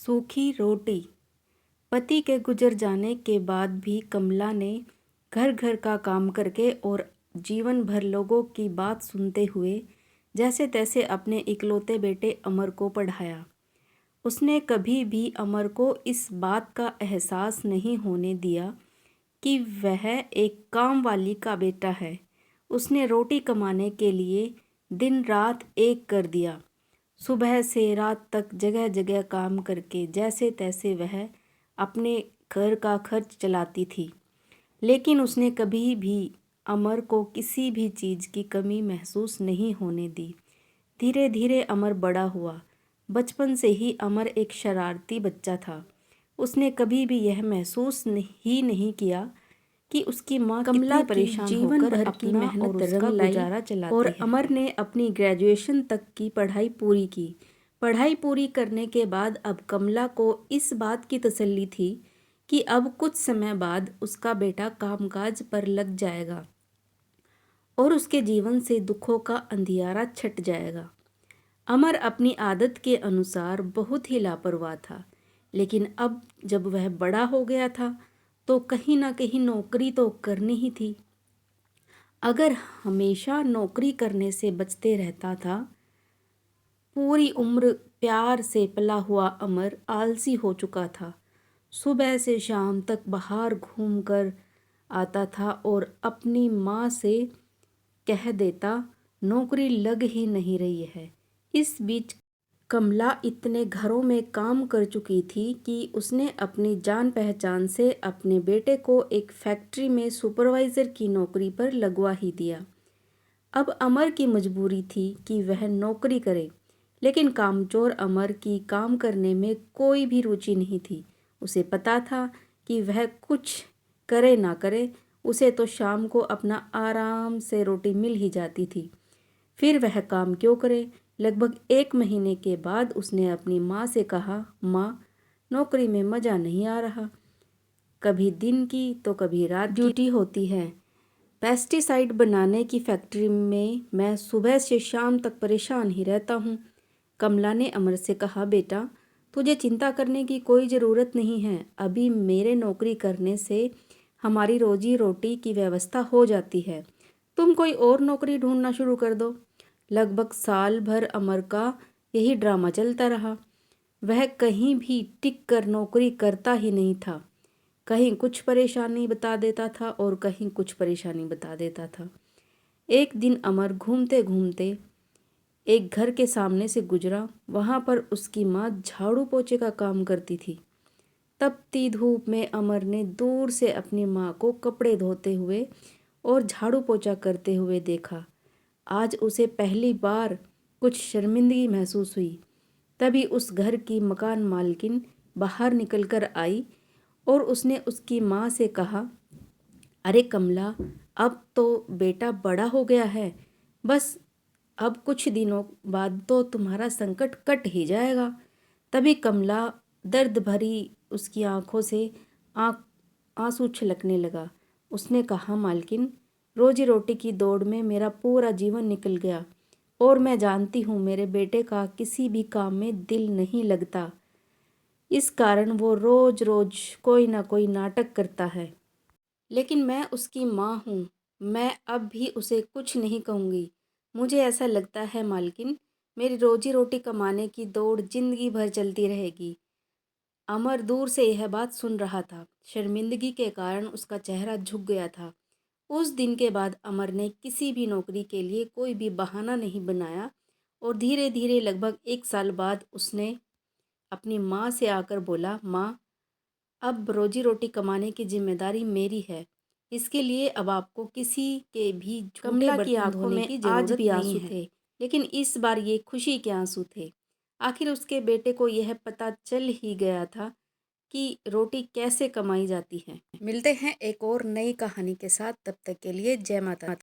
सूखी रोटी। पति के गुजर जाने के बाद भी कमला ने घर घर का काम करके और जीवन भर लोगों की बात सुनते हुए जैसे तैसे अपने इकलौते बेटे अमर को पढ़ाया। उसने कभी भी अमर को इस बात का एहसास नहीं होने दिया कि वह एक काम वाली का बेटा है। उसने रोटी कमाने के लिए दिन रात एक कर दिया। सुबह से रात तक जगह जगह काम करके जैसे तैसे वह अपने घर का खर्च चलाती थी, लेकिन उसने कभी भी अमर को किसी भी चीज़ की कमी महसूस नहीं होने दी। धीरे धीरे अमर बड़ा हुआ। बचपन से ही अमर एक शरारती बच्चा था। उसने कभी भी यह महसूस ही नहीं किया कि उसकी माँ कमला परेशान जीवन भर की मेहनत रंग गुजारा चलाती और अमर ने अपनी ग्रेजुएशन तक की पढ़ाई पूरी की। पढ़ाई पूरी करने के बाद अब कमला को इस बात की तसल्ली थी कि अब कुछ समय बाद उसका बेटा कामकाज पर लग जाएगा और उसके जीवन से दुखों का अंधियारा छट जाएगा। अमर अपनी आदत के अनुसार बहुत ही लापरवाह था, लेकिन अब जब वह बड़ा हो गया था तो कहीं ना कहीं नौकरी तो करनी ही थी। अगर हमेशा नौकरी करने से बचते रहता था, पूरी उम्र प्यार से पला हुआ अमर आलसी हो चुका था। सुबह से शाम तक बाहर घूमकर आता था और अपनी माँ से कह देता नौकरी लग ही नहीं रही है। इस बीच कमला इतने घरों में काम कर चुकी थी कि उसने अपनी जान पहचान से अपने बेटे को एक फैक्ट्री में सुपरवाइज़र की नौकरी पर लगवा ही दिया। अब अमर की मजबूरी थी कि वह नौकरी करे, लेकिन कामचोर अमर की काम करने में कोई भी रुचि नहीं थी। उसे पता था कि वह कुछ करे ना करे, उसे तो शाम को अपना आराम से रोटी मिल ही जाती थी। फिर वह काम क्यों करे। लगभग 1 महीने के बाद उसने अपनी माँ से कहा, माँ, नौकरी में मज़ा नहीं आ रहा। कभी दिन की तो कभी रात की ड्यूटी होती है। पेस्टिसाइड बनाने की फैक्ट्री में मैं सुबह से शाम तक परेशान ही रहता हूँ। कमला ने अमर से कहा, बेटा, तुझे चिंता करने की कोई ज़रूरत नहीं है। अभी मेरे नौकरी करने से हमारी रोजी रोटी की व्यवस्था हो जाती है। तुम कोई और नौकरी ढूंढना शुरू कर दो। लगभग साल भर अमर का यही ड्रामा चलता रहा। वह कहीं भी टिक कर नौकरी करता ही नहीं था। कहीं कुछ परेशानी बता देता था और कहीं कुछ परेशानी बता देता था। एक दिन अमर घूमते घूमते एक घर के सामने से गुजरा। वहाँ पर उसकी माँ झाड़ू पोछे का काम करती थी। तपती धूप में अमर ने दूर से अपनी माँ को कपड़े धोते हुए और झाड़ू पोछा करते हुए देखा। आज उसे पहली बार कुछ शर्मिंदगी महसूस हुई। तभी उस घर की मकान मालकिन बाहर निकलकर आई और उसने उसकी माँ से कहा, अरे कमला, अब तो बेटा बड़ा हो गया है, बस अब कुछ दिनों बाद तो तुम्हारा संकट कट ही जाएगा। तभी कमला दर्द भरी उसकी आंखों से आंसू छलकने लगा। उसने कहा, मालकिन, रोजी रोटी की दौड़ में मेरा पूरा जीवन निकल गया और मैं जानती हूँ मेरे बेटे का किसी भी काम में दिल नहीं लगता। इस कारण वो रोज रोज कोई ना कोई नाटक करता है, लेकिन मैं उसकी माँ हूँ। मैं अब भी उसे कुछ नहीं कहूँगी। मुझे ऐसा लगता है मालकिन, मेरी रोजी रोटी कमाने की दौड़ जिंदगी भर चलती रहेगी। अमर दूर से यह बात सुन रहा था। शर्मिंदगी के कारण उसका चेहरा झुक गया था। उस दिन के बाद अमर ने किसी भी नौकरी के लिए कोई भी बहाना नहीं बनाया और धीरे धीरे लगभग 1 साल बाद उसने अपनी माँ से आकर बोला, माँ, अब रोजी रोटी कमाने की जिम्मेदारी मेरी है। इसके लिए अब आपको किसी के भी झूठे बर्तन धोने की जरूरत नहीं है। आंसू थे, लेकिन इस बार ये खुशी के आंसू थे। आखिर उसके बेटे को यह पता चल ही गया था कि रोटी कैसे कमाई जाती है। मिलते हैं एक और नई कहानी के साथ, तब तक के लिए जय माता।